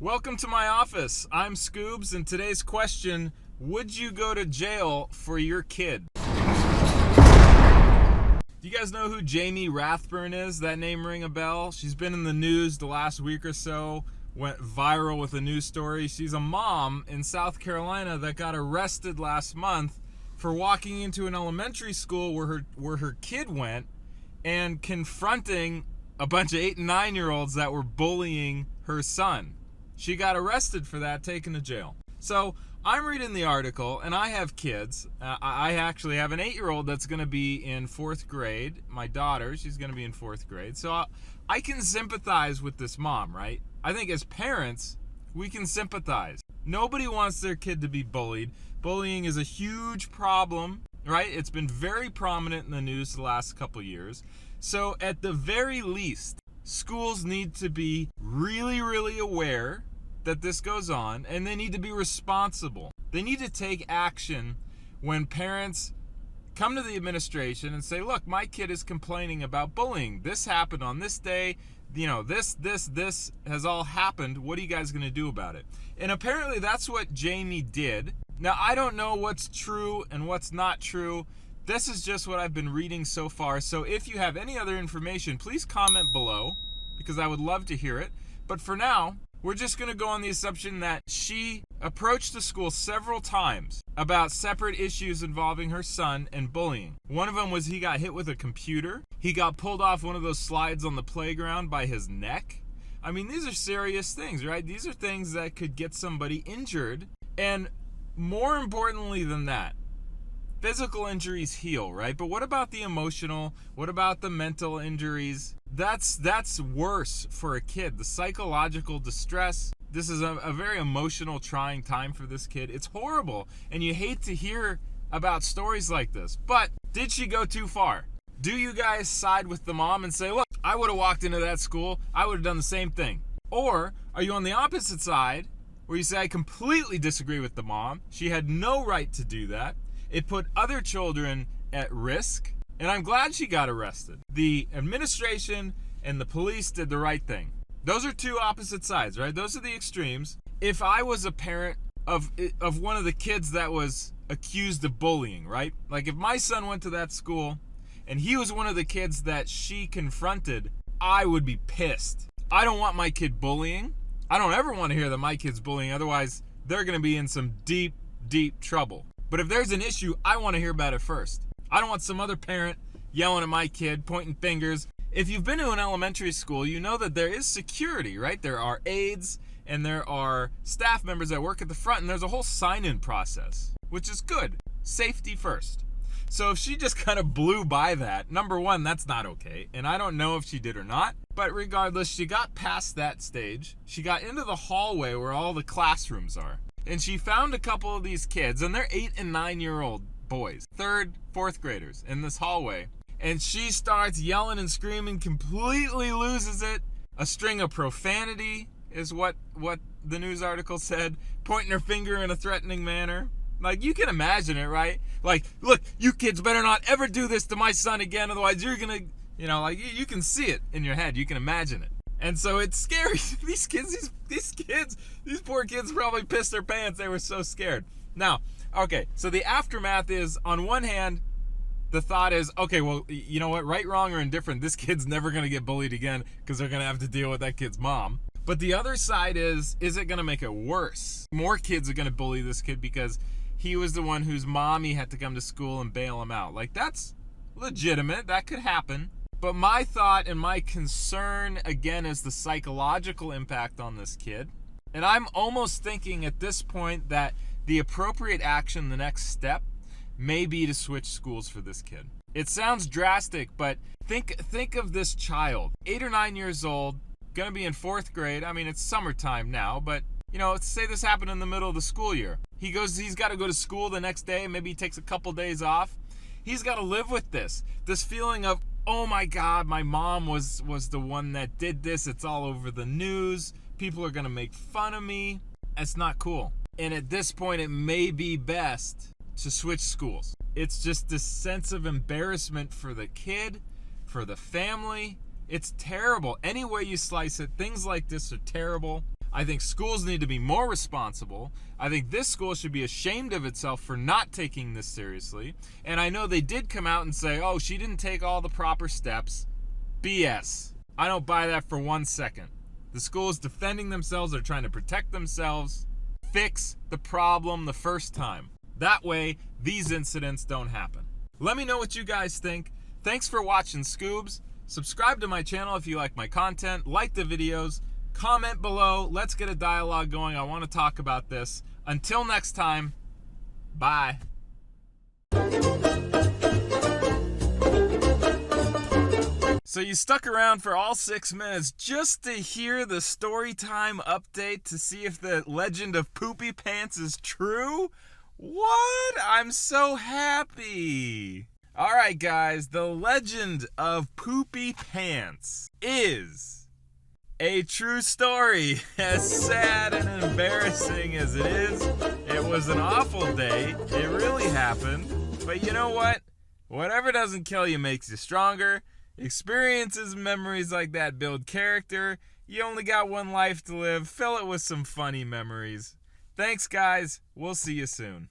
Welcome to my office. I'm Scubes, and today's question, would you go to jail for your kid? Do you guys know who Jamie Rathburn is? That name ring a bell? She's been in the news the last week or so, went viral with a news story. She's a mom in South Carolina that got arrested last month for walking into an elementary school where her kid went and confronting a bunch of 8 and 9-year-olds that were bullying her son. She got arrested for that, taken to jail. So I'm reading the article, and I have kids. I actually have an 8-year-old that's going to be in 4th grade. My daughter, she's going to be in 4th grade. So I can sympathize with this mom, right? I think as parents, we can sympathize. Nobody wants their kid to be bullied. Bullying is a huge problem, right? It's been very prominent in the news the last couple years. So at the very least, schools need to be really, really aware that this goes on, and they need to be responsible. They need to take action when parents come to the administration and say, look, my kid is complaining about bullying. This happened on this day. You know, this has all happened. What are you guys going to do about it? And apparently that's what Jamie did. Now, I don't know what's true and what's not true. This is just what I've been reading so far. So if you have any other information, please comment below, because I would love to hear it. But for now, we're just going to go on the assumption that she approached the school several times about separate issues involving her son and bullying. One of them was he got hit with a computer. He got pulled off one of those slides on the playground by his neck. I mean, these are serious things, right? These are things that could get somebody injured. And more importantly than that, physical injuries heal, right? But what about the emotional? What about the mental injuries? That's worse for a kid. The psychological distress. This is a very emotional, trying time for this kid. It's horrible, and you hate to hear about stories like this. But did she go too far? Do you guys side with the mom and say, look, I would have walked into that school, I would have done the same thing? Or are you on the opposite side, where you say, I completely disagree with the mom. She had no right to do that. It put other children at risk, and I'm glad she got arrested. The administration and the police did the right thing. Those are two opposite sides, right? Those are the extremes. If I was a parent of one of the kids that was accused of bullying, right? Like if my son went to that school and he was one of the kids that she confronted, I would be pissed. I don't want my kid bullying. I don't ever want to hear that my kid's bullying. Otherwise, they're going to be in some deep, deep trouble. But if there's an issue, I want to hear about it first. I don't want some other parent yelling at my kid, pointing fingers. If you've been to an elementary school, you know that there is security, right? There are aides and there are staff members that work at the front, and there's a whole sign-in process, which is good. Safety first. So if she just kind of blew by that, number one, that's not okay. And I don't know if she did or not. But regardless, she got past that stage. She got into the hallway where all the classrooms are. And she found a couple of these kids, and they're 8 and 9-year-old boys, 3rd, 4th graders in this hallway. And she starts yelling and screaming, completely loses it. A string of profanity is what the news article said, pointing her finger in a threatening manner. Like, you can imagine it, right? Like, look, you kids better not ever do this to my son again, otherwise you're gonna, like, you can see it in your head. You can imagine it. And so it's scary. These poor kids probably pissed their pants. They were so scared. Now, okay, so the aftermath is, on one hand, the thought is, okay, well, you know what? Right, wrong, or indifferent, this kid's never going to get bullied again because they're going to have to deal with that kid's mom. But the other side is it going to make it worse? More kids are going to bully this kid because he was the one whose mommy had to come to school and bail him out. Like, that's legitimate. That could happen. But my thought and my concern, again, is the psychological impact on this kid. And I'm almost thinking at this point that the appropriate action, the next step, may be to switch schools for this kid. It sounds drastic, but think of this child, 8 or 9 years old, going to be in 4th grade. I mean, it's summertime now, but, let's say this happened in the middle of the school year. He's got to go to school the next day. Maybe he takes a couple days off. He's got to live with this feeling of, oh my God, my mom was the one that did this. It's all over the news. People are going to make fun of me. It's not cool. And at this point, it may be best to switch schools. It's just this sense of embarrassment for the kid, for the family. It's terrible. Any way you slice it, things like this are terrible. I think schools need to be more responsible. I think this school should be ashamed of itself for not taking this seriously. And I know they did come out and say, oh, she didn't take all the proper steps. BS. I don't buy that for 1 second. The school is defending themselves. They're trying to protect themselves. Fix the problem the first time. That way, these incidents don't happen. Let me know what you guys think. Thanks for watching Scubes. Subscribe to my channel if you like my content. Like the videos. Comment below. Let's get a dialogue going. I want to talk about this. Until next time, bye. So you stuck around for all 6 minutes just to hear the story time update to see if the legend of Poopy Pants is true? What? I'm so happy. All right, guys, the legend of Poopy Pants is a true story. As sad and embarrassing as it is, it was an awful day. It really happened. But you know what? Whatever doesn't kill you makes you stronger. Experiences and memories like that build character. You only got one life to live. Fill it with some funny memories. Thanks, guys. We'll see you soon.